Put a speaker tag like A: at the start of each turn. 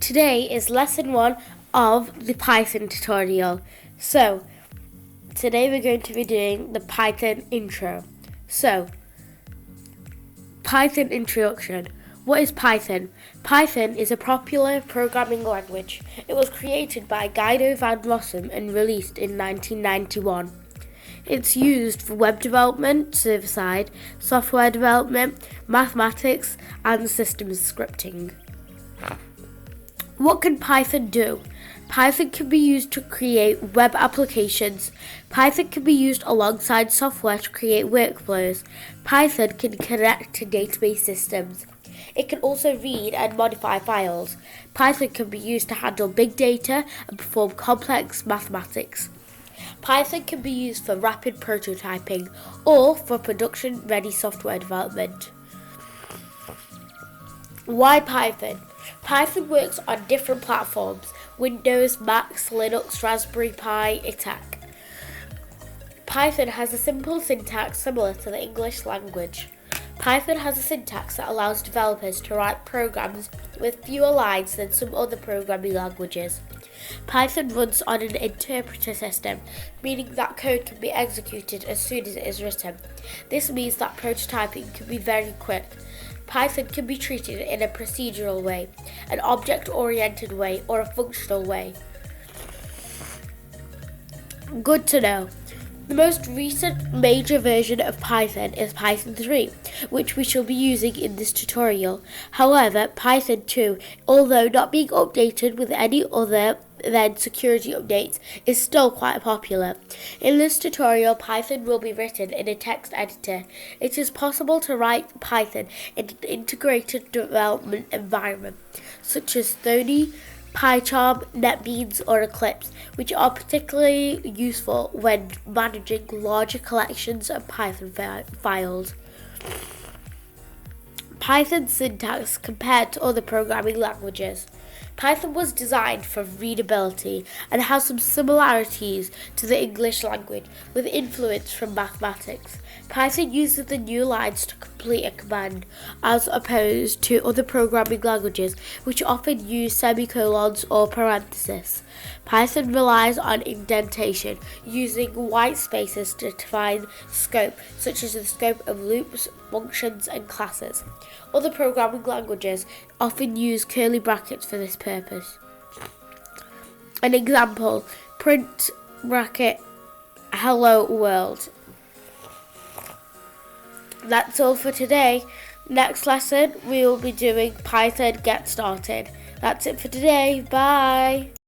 A: Today is lesson 1 of the Python tutorial. So, today we're going to be doing the Python intro. So, Python introduction. What is Python? Python is a popular programming language. It was created by Guido van Rossum and released in 1991. It's used for web development, server-side, software development, mathematics, and systems scripting. What can Python do? Python can be used to create web applications. Python can be used alongside software to create workflows. Python can connect to database systems. It can also read and modify files. Python can be used to handle big data and perform complex mathematics. Python can be used for rapid prototyping or for production-ready software development. Why Python? Python works on different platforms: Windows, Macs, Linux, Raspberry Pi, etc. Python has a simple syntax similar to the English language. Python has a syntax that allows developers to write programs with fewer lines than some other programming languages. Python runs on an interpreter system, meaning that code can be executed as soon as it is written. This means that prototyping can be very quick. Python can be treated in a procedural way, an object-oriented way, or a functional way. Good to know. The most recent major version of Python is Python 3, which we shall be using in this tutorial. However, Python 2, although not being updated with any other than security updates, is still quite popular. In this tutorial, Python will be written in a text editor. It is possible to write Python in an integrated development environment, such as Sony, PyCharm, NetBeans, or Eclipse, which are particularly useful when managing larger collections of Python files. Python syntax compared to other programming languages. Python was designed for readability and has some similarities to the English language with influence from mathematics. Python uses the new lines to complete a command, as opposed to other programming languages which often use semicolons or parentheses. Python relies on indentation, using white spaces to define scope, such as the scope of loops, functions, and classes. Other programming languages often use curly brackets for this purpose. An example: print bracket hello world. That's all for today. Next lesson we will be doing Python get started. That's it for today. Bye.